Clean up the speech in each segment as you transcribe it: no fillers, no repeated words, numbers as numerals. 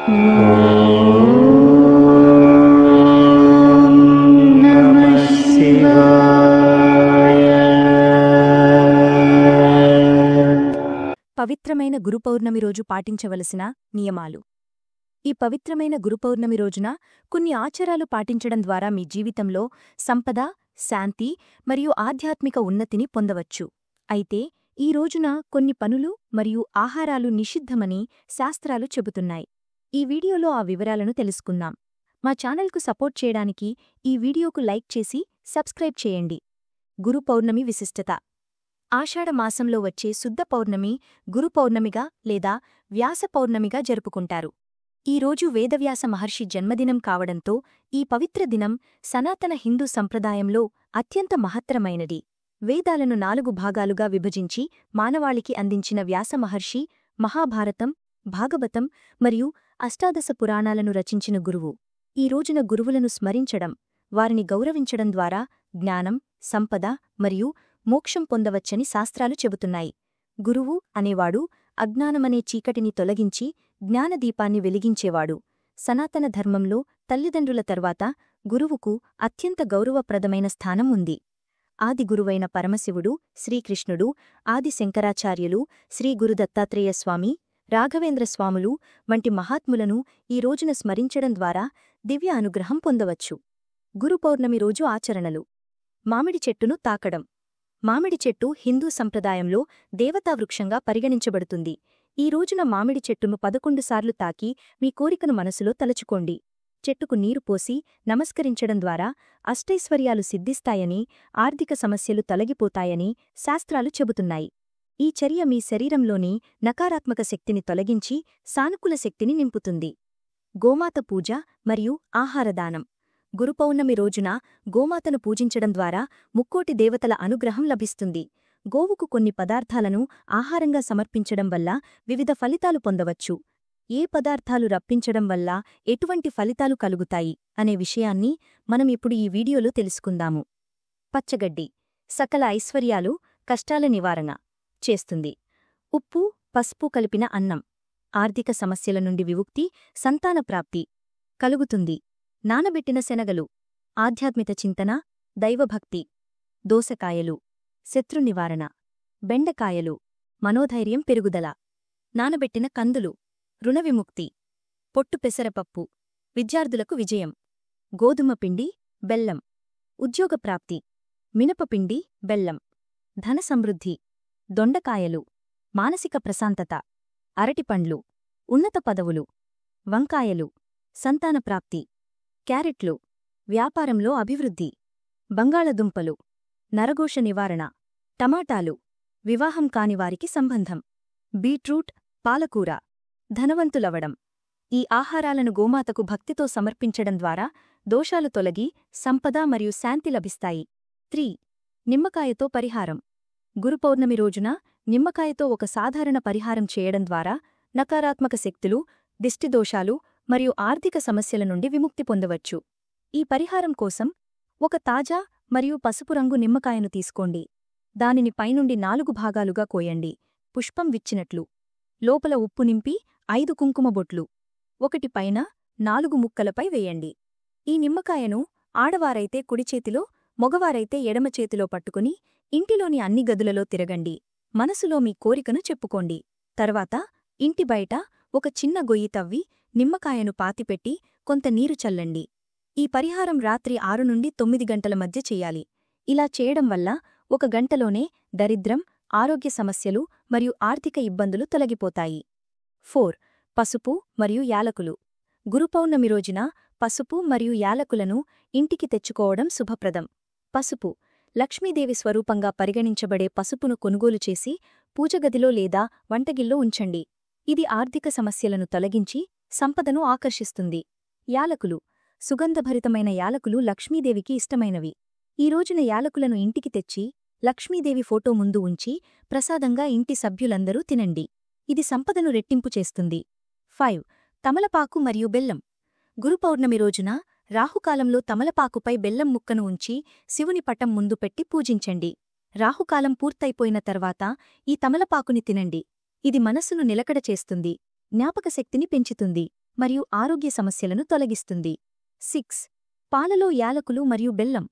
పవిత్రమైన గురు పౌర్ణమి రోజు పాటించవలసిన నియమాలు. ఈ పవిత్రమైన గురు పౌర్ణమి రోజున కొన్ని ఆచారాలు పాటించడం ద్వారా మీ జీవితంలో సంపద, శాంతి మరియు ఆధ్యాత్మిక ఉన్నతిని పొందవచ్చు. అయితే ఈ రోజున కొన్ని పనులు మరియు ఆహారాలు నిషిద్ధమని శాస్త్రాలు చెబుతున్నాయి. ఈ వీడియోలో ఆ వివరాలను తెలుసుకుందాం. మా ఛానల్కు సపోర్ట్ చేయడానికి ఈ వీడియోకు లైక్ చేసి సబ్స్క్రైబ్ చేయండి. గురు పౌర్ణమి విశిష్టత. ఆషాఢ మాసంలో వచ్చే శుద్ధ పౌర్ణమి గురు పౌర్ణమిగా లేదా వ్యాస పౌర్ణమిగా జరుపుకుంటారు. ఈ రోజు వేదవ్యాస మహర్షి జన్మదినం కావడంతో ఈ పవిత్ర దినం సనాతన హిందూ సంప్రదాయంలో అత్యంత మహత్తరమైనది. వేదాలను 4 భాగాలుగా విభజించి మానవాళికి అందించిన వ్యాస మహర్షి మహాభారతం, భాగవతం మరియు అష్టాదశ పురాణాలను రచించిన గురువు. ఈ రోజున గురువులను స్మరించడం, వారిని గౌరవించడం ద్వారా జ్ఞానం, సంపద మరియు మోక్షం పొందవచ్చని శాస్త్రాలు చెబుతున్నాయి. గురువు అనేవాడు అజ్ఞానమనే చీకటిని తొలగించి జ్ఞానదీపాన్ని వెలిగించేవాడు. సనాతన ధర్మంలో తల్లిదండ్రుల తర్వాత గురువుకు అత్యంత గౌరవప్రదమైన స్థానం ఉంది. ఆది గురువైన పరమశివుడు, శ్రీకృష్ణుడు, ఆది శంకరాచార్యులు, శ్రీ గురు దత్తాత్రేయ స్వామి, రాఘవేంద్ర స్వాములు వంటి మహాత్ములను ఈ రోజున స్మరించడం ద్వారా దివ్య అనుగ్రహం పొందవచ్చు. గురు పౌర్ణమి రోజు ఆచరణలు. మామిడి చెట్టును తాకడం. మామిడి చెట్టు హిందూ సంప్రదాయంలో దేవతావృక్షంగా పరిగణించబడుతుంది. ఈ రోజున మామిడి చెట్టును 11 సార్లు తాకి మీ కోరికను మనసులో తలచుకోండి. చెట్టుకు నీరు పోసి నమస్కరించడం ద్వారా అష్టైశ్వర్యాలు సిద్ధిస్తాయని, ఆర్థిక సమస్యలు తొలగిపోతాయని శాస్త్రాలు చెబుతున్నాయి. ఈ చర్య మీ శరీరంలోని నకారాత్మక శక్తిని తొలగించి సానుకూల శక్తిని నింపుతుంది. గోమాత పూజ మరియు ఆహారదానం. గురు పౌర్ణమి రోజున గోమాతను పూజించడం ద్వారా ముక్కోటి దేవతల అనుగ్రహం లభిస్తుంది. గోవుకు కొన్ని పదార్థాలను ఆహారంగా సమర్పించడం వల్ల వివిధ ఫలితాలు పొందవచ్చు. ఏ పదార్థాలు రప్పించడం వల్ల ఎటువంటి ఫలితాలు కలుగుతాయి అనే విషయాన్ని మనం ఇప్పుడు ఈ వీడియోలో తెలుసుకుందాము. పచ్చగడ్డి సకల ఐశ్వర్యాలు, కష్టాల నివారణ చేస్తుంది. ఉప్పు, పసుపు కలిపిన అన్నం ఆర్థిక సమస్యల నుండి విముక్తి, సంతాన ప్రాప్తి కలుగుతుంది. నానబెట్టిన శనగలు ఆధ్యాత్మిక చింతన, దైవభక్తి. దోసకాయలు శత్రు నివారణ. బెండకాయలు మనోధైర్యం పెరుగుదల. నానబెట్టిన కందులు రుణ విముక్తి. పొట్టు పెసరపప్పు విద్యార్థులకు విజయం. గోధుమ పిండి, బెల్లం ఉద్యోగప్రాప్తి. మినపపిండి, బెల్లం ధన సమృద్ధి. దొండకాయలు మానసిక ప్రశాంతత. అరటిపండ్లు ఉన్నత పదవులు. వంకాయలు సంతాన ప్రాప్తి. క్యారెట్లు వ్యాపారంలో అభివృద్ధి. బంగాళదుంపలు నరఘోష నివారణ. టమాటాలు వివాహం కానివారికి సంబంధం. బీట్రూట్, పాలకూర ధనవంతులవడం. ఈ ఆహారాలను గోమాతకు భక్తితో సమర్పించడం ద్వారా దోషాలు తొలగి సంపద మరియు శాంతి లభిస్తాయి. 3. నిమ్మకాయతో పరిహారం. గురు పౌర్ణమి రోజున నిమ్మకాయతో ఒక సాధారణ పరిహారం చేయడం ద్వారా నకారాత్మక శక్తులు, దిష్టిదోషాలు మరియు ఆర్థిక సమస్యల నుండి విముక్తి పొందవచ్చు. ఈ పరిహారం కోసం ఒక తాజా మరియు పసుపు రంగు నిమ్మకాయను తీసుకోండి. దానిని పైనుండి 4 భాగాలుగా కోయండి, పుష్పం విచ్చినట్లు. లోపల ఉప్పు నింపి 5 కుంకుమ బొట్లు ఒకటి పైన 4 ముక్కలపై వేయండి. ఈ నిమ్మకాయను ఆడవారైతే కుడిచేతిలో, మగవారైతే ఎడమచేతిలో పట్టుకుని ఇంటిలోని అన్ని గదులలో తిరగండి. మనసులో మీ కోరికను చెప్పుకోండి. తర్వాత ఇంటి బయట ఒక చిన్న గొయ్యి తవ్వి నిమ్మకాయను పాతిపెట్టి కొంత నీరు చల్లండి. ఈ పరిహారం రాత్రి 6 నుండి 9 గంటల మధ్య చెయ్యాలి. ఇలా చేయడం వల్ల 1 గంటలోనే దరిద్రం, ఆరోగ్య సమస్యలు మరియు ఆర్థిక ఇబ్బందులు తొలగిపోతాయి. 4. పసుపు మరియు యాలకులు. గురు పౌర్ణమి రోజున పసుపు మరియు యాలకులను ఇంటికి తెచ్చుకోవడం శుభప్రదం. పసుపు లక్ష్మీదేవి స్వరూపంగా పరిగణించబడే పసుపును కొనుగోలు చేసి పూజగదిలో లేదా వంటగిల్లో ఉంచండి. ఇది ఆర్థిక సమస్యలను తొలగించి సంపదను ఆకర్షిస్తుంది. యాలకులు సుగంధభరితమైన యాలకులు లక్ష్మీదేవికి ఇష్టమైనవి. ఈ రోజున యాలకులను ఇంటికి తెచ్చి లక్ష్మీదేవి ఫోటో ముందు ఉంచి ప్రసాదంగా ఇంటి సభ్యులందరూ తినండి. ఇది సంపదను రెట్టింపు చేస్తుంది. 5. తమలపాకు మరియు బెల్లం. గురు పౌర్ణమి రోజున రాహుకాలంలో తమలపాకుపై బెల్లం ముక్కను ఉంచి శివుని పటం ముందు పెట్టి పూజించండి. రాహుకాలం పూర్తయిపోయిన తర్వాత ఈ తమలపాకుని తినండి. ఇది మనసును నిలకడ చేస్తుంది, జ్ఞాపకశక్తిని పెంచుతుంది మరియు ఆరోగ్య సమస్యలను తొలగిస్తుంది. 6. పాలలో యాలకులు మరియు బెల్లం.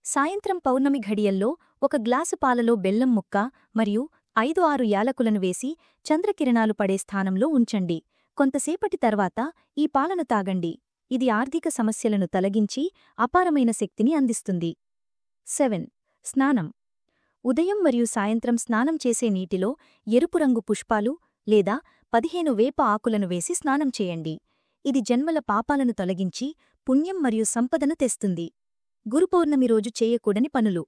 సాయంత్రం పౌర్ణమి ఘడియల్లో ఒక గ్లాసు పాలలో బెల్లం ముక్క మరియు 5-6 యాలకులను వేసి చంద్రకిరణాలు పడే స్థానంలో ఉంచండి. కొంతసేపటి తర్వాత ఈ పాలను తాగండి. ఇది ఆర్థిక సమస్యలను తొలగించి అపారమైన శక్తిని అందిస్తుంది. 7. స్నానం. ఉదయం మరియు సాయంత్రం స్నానం చేసే నీటిలో ఎరుపు రంగు పుష్పాలు లేదా 15 వేప ఆకులను వేసి స్నానం చేయండి. ఇది జన్మల పాపాలను తొలగించి పుణ్యం మరియు సంపదను తెస్తుంది. గురుపౌర్ణమి రోజు చేయకూడని పనులు.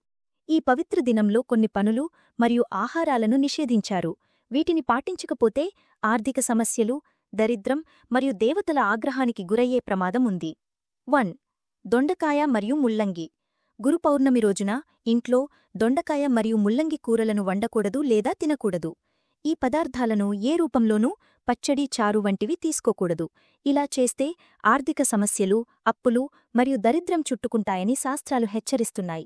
ఈ పవిత్ర దినంలో కొన్ని పనులు మరియు ఆహారాలను నిషేధించారు. వీటిని పాటించకపోతే ఆర్థిక సమస్యలు, దరిద్రం మరియు దేవతల ఆగ్రహానికి గురయ్యే ప్రమాదం ఉంది. 1. దొండకాయ మరియు ముల్లంగి. గురుపౌర్ణమి రోజున ఇంట్లో దొండకాయ మరియు ముల్లంగి కూరలను వండకూడదు లేదా తినకూడదు. ఈ పదార్థాలను ఏ రూపంలోనూ పచ్చడి, చారు వంటివి తీసుకోకూడదు. ఇలా చేస్తే ఆర్థిక సమస్యలు, అప్పులు మరియు దరిద్రం చుట్టుకుంటాయని శాస్త్రాలు హెచ్చరిస్తున్నాయి.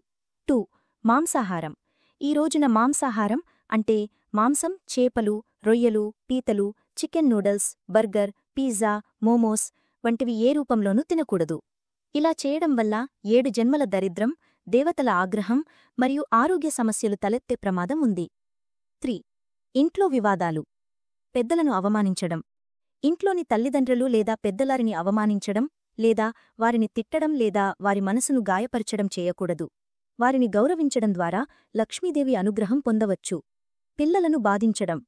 2. మాంసాహారం. ఈ రోజున మాంసాహారం అంటే మాంసం, చేపలు, రొయ్యలు, పీతలు, chicken noodles, burger, pizza, momos వంటివి ఏ రూపంలోనూ తినకూడదు. ఇలా చేయడం వల్ల 7 జన్మల దరిద్రం, దేవతల ఆగ్రహం మరియు ఆరోగ్య సమస్యలు తలెత్తే ప్రమాదం ఉంది. 3. ఇంట్లో వివాదాలు. పెద్దలను అవమానించడం. ఇంట్లోని తల్లిదండ్రులు లేదా పెద్దలారిని అవమానించడం లేదా వారిని తిట్టడం లేదా వారి మనసును గాయపరచడం చేయకూడదు. వారిని గౌరవించడం ద్వారా లక్ష్మీదేవి అనుగ్రహం పొందవచ్చు. పిల్లలను బాధించడం.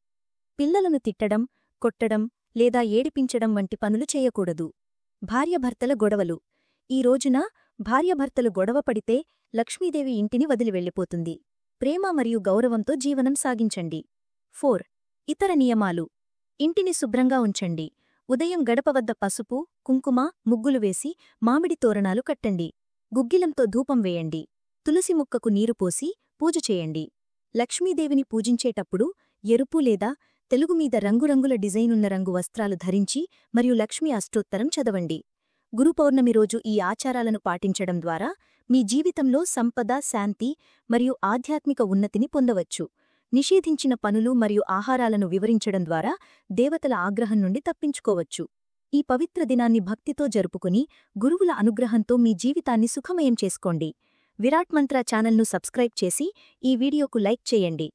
పిల్లలను తిట్టడం, కొట్టడం లేదా ఏడిపించడం వంటి పనులు చేయకూడదు. భార్యాభర్తల గొడవలు. ఈ రోజున భార్యాభర్తలు గొడవపడితే లక్ష్మీదేవి ఇంటిని వదిలి వెళ్ళిపోతుంది. ప్రేమ మరియు గౌరవంతో జీవనం సాగించండి. 4. ఇతర నియమాలు. ఇంటిని శుభ్రంగా ఉంచండి. ఉదయం గడప వద్ద పసుపు, కుంకుమ, ముగ్గులు వేసి మామిడి తోరణాలు కట్టండి. గుగ్గిలంతో ధూపం వేయండి. తులసి ముక్కకు నీరు పోసి పూజ చేయండి. లక్ష్మీదేవిని పూజించేటప్పుడు ఎరుపు లేదా తెలుగుమీద రంగురంగుల డిజైనున్న రంగు వస్త్రాలు ధరించి మరియు లక్ష్మీ అష్టోత్తరం చదవండి. గురుపౌర్ణమి రోజు ఈ ఆచారాలను పాటించడం ద్వారా మీ జీవితంలో సంపద, శాంతి మరియు ఆధ్యాత్మిక ఉన్నతిని పొందవచ్చు. నిషేధించిన పనులు మరియు ఆహారాలను వివరించడం ద్వారా దేవతల ఆగ్రహం నుండి తప్పించుకోవచ్చు. ఈ పవిత్ర దినాన్ని భక్తితో జరుపుకుని గురువుల అనుగ్రహంతో మీ జీవితాన్ని సుఖమయం చేసుకోండి. విరాట్ మంత్ర ఛానల్ను సబ్స్క్రైబ్ చేసి ఈ వీడియోకు లైక్ చేయండి.